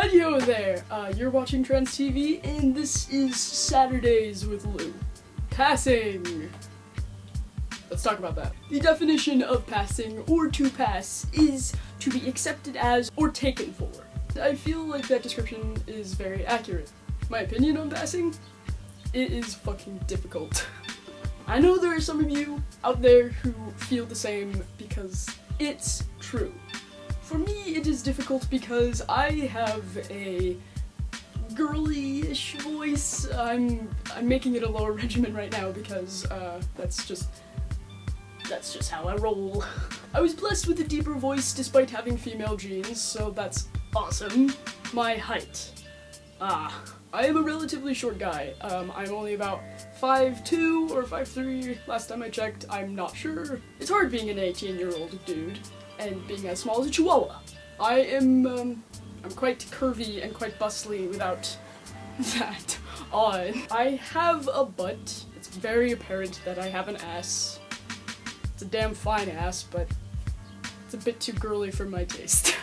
Hi-yo there! You're watching Trans TV, and this is Saturdays with Lou. Passing! Let's talk about that. The definition of passing, or to pass, is to be accepted as or taken for. I feel like that description is very accurate. My opinion on passing? It is fucking difficult. I know there are some of you out there who feel the same because it's true. For me, it is difficult because I have a girly-ish voice. I'm making it a lower regimen right now because that's just how I roll. I was blessed with a deeper voice despite having female genes, so that's awesome. My height. I am a relatively short guy. I'm only about 5'2" or 5'3", last time I checked. I'm not sure. It's hard being an 18-year-old dude and being as small as a chihuahua. I'm quite curvy and quite bustly without that on. I have a butt. It's very apparent that I have an ass. It's a damn fine ass, but it's a bit too girly for my taste.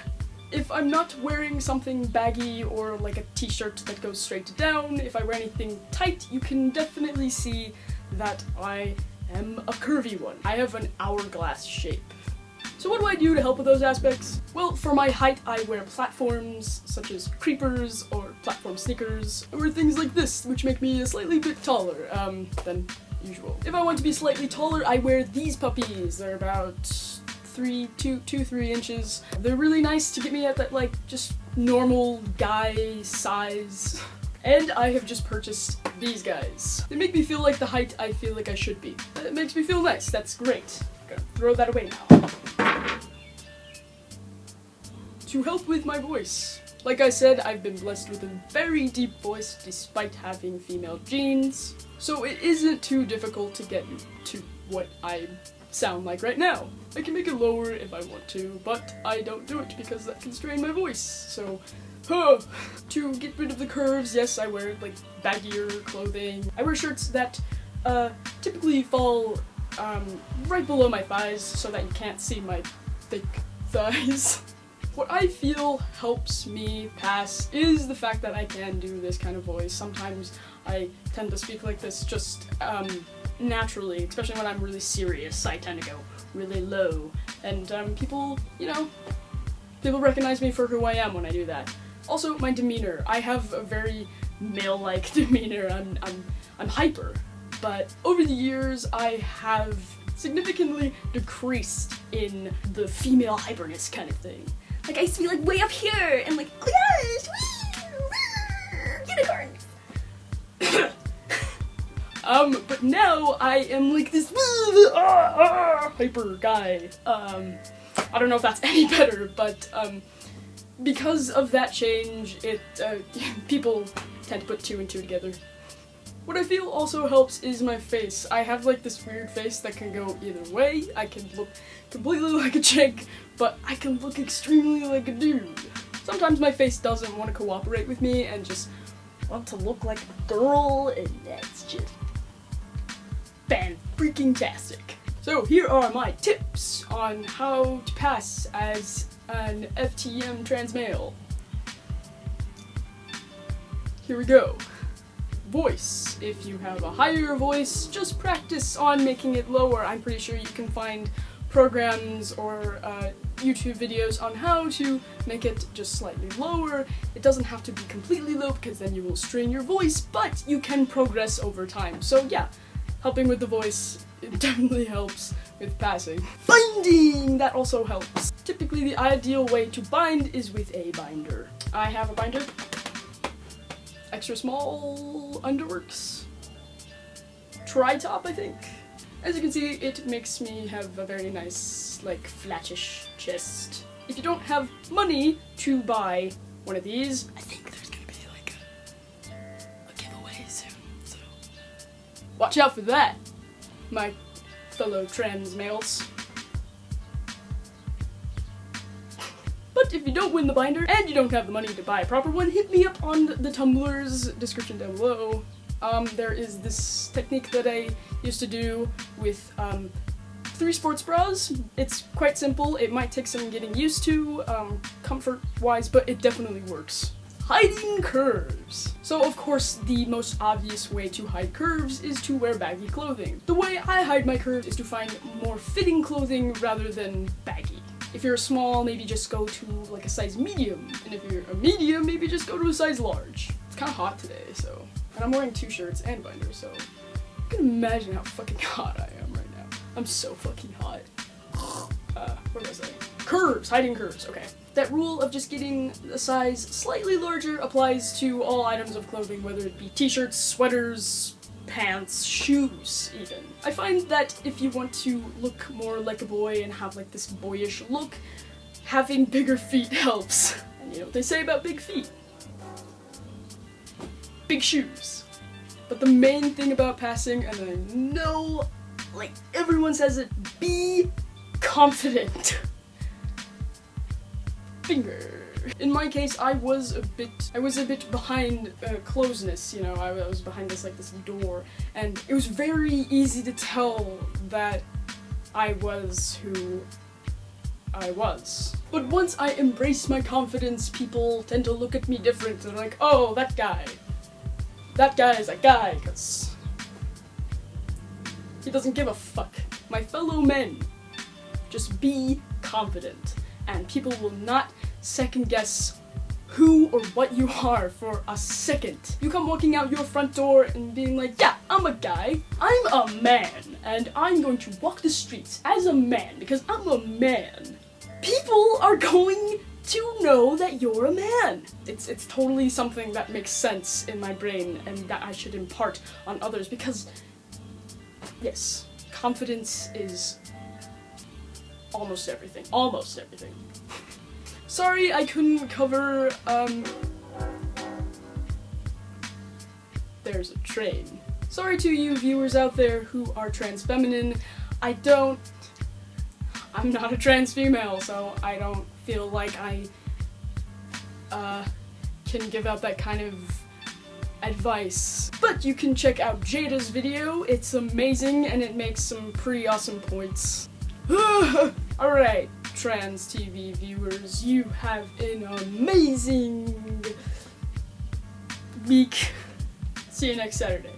If I'm not wearing something baggy or like a t-shirt that goes straight down, if I wear anything tight, you can definitely see that I am a curvy one. I have an hourglass shape. So what do I do to help with those aspects? Well, for my height, I wear platforms, such as creepers or platform sneakers, or things like this, which make me a slightly bit taller, than usual. If I want to be slightly taller, I wear these puppies. They're about 3 inches. They're really nice to get me at that, like, just normal guy size. And I have just purchased these guys. They make me feel like the height I feel like I should be. It makes me feel nice. That's great. Gonna throw that away now. To help with my voice. Like I said, I've been blessed with a very deep voice despite having female genes, so it isn't too difficult to get to what I sound like right now. I can make it lower if I want to, but I don't do it because that can strain my voice, so To get rid of the curves, yes, I wear like baggier clothing. I wear shirts that typically fall right below my thighs so that you can't see my thick thighs. What I feel helps me pass is the fact that I can do this kind of voice. Sometimes I tend to speak like this just naturally, especially when I'm really serious. I tend to go really low, and people recognize me for who I am when I do that. Also, my demeanor. I have a very male-like demeanor. I'm hyper, but over the years I have significantly decreased in the female hyperness kind of thing. Like, I used to be like way up here and like, oh my gosh, unicorns. But now I am like this hyper guy. I don't know if that's any better, but because of that change, people tend to put 2 and 2 together. What I feel also helps is my face. I have like this weird face that can go either way. I can look completely like a chick, but I can look extremely like a dude. Sometimes my face doesn't want to cooperate with me and just want to look like a girl, and that's just fan-freaking-tastic. So here are my tips on how to pass as an FTM trans male. Here we go. Voice. If you have a higher voice, just practice on making it lower. I'm pretty sure you can find programs or YouTube videos on how to make it just slightly lower. It doesn't have to be completely low because then you will strain your voice, but you can progress over time. So yeah, helping with the voice, it definitely helps with passing. Binding! That also helps. Typically the ideal way to bind is with a binder. I have a binder. Extra small underworks. Tri-top, I think. As you can see, it makes me have a very nice, like, flattish chest. If you don't have money to buy one of these, I think there's gonna be like a giveaway soon, so watch out for that, my fellow trans males. But if you don't win the binder and you don't have the money to buy a proper one, hit me up on the Tumblr's description down below. There is this technique that I used to do with 3 sports bras. It's quite simple. It might take some getting used to, comfort-wise, but it definitely works. hiding curves. So of course, the most obvious way to hide curves is to wear baggy clothing. The way I hide my curves is to find more fitting clothing rather than baggy. If you're small, maybe just go to like a size medium. And if you're a medium, maybe just go to a size large. It's kind of hot today, so. And I'm wearing 2 shirts and binder, so you can imagine how fucking hot I am right now. I'm so fucking hot. What was I? Curves, hiding curves, okay. That rule of just getting a size slightly larger applies to all items of clothing, whether it be t-shirts, sweaters, pants, shoes, even. I find that if you want to look more like a boy and have like this boyish look, having bigger feet helps. And you know what they say about big feet? Big shoes. But the main thing about passing, and I know, like, everyone says it, be confident. Finger. In my case, I was a bit behind closeness, you know, I was behind this door, and it was very easy to tell that I was who I was. But once I embrace my confidence, people tend to look at me different, and they're like, oh, that guy is a guy, because he doesn't give a fuck. My fellow men, just be confident, and people will not second guess who or what you are for a second. You come walking out your front door and being like, yeah, I'm a guy, I'm a man, and I'm going to walk the streets as a man because I'm a man. People are going to know that you're a man. It's totally something that makes sense in my brain and that I should impart on others because, yes, confidence is almost everything. Almost everything. Sorry I couldn't cover, there's a train. Sorry to you viewers out there who are trans feminine. I'm not a trans female, so I don't feel like I, can give out that kind of advice. But you can check out Jada's video, it's amazing and it makes some pretty awesome points. Alright, trans TV viewers, you have an amazing week. See you next Saturday.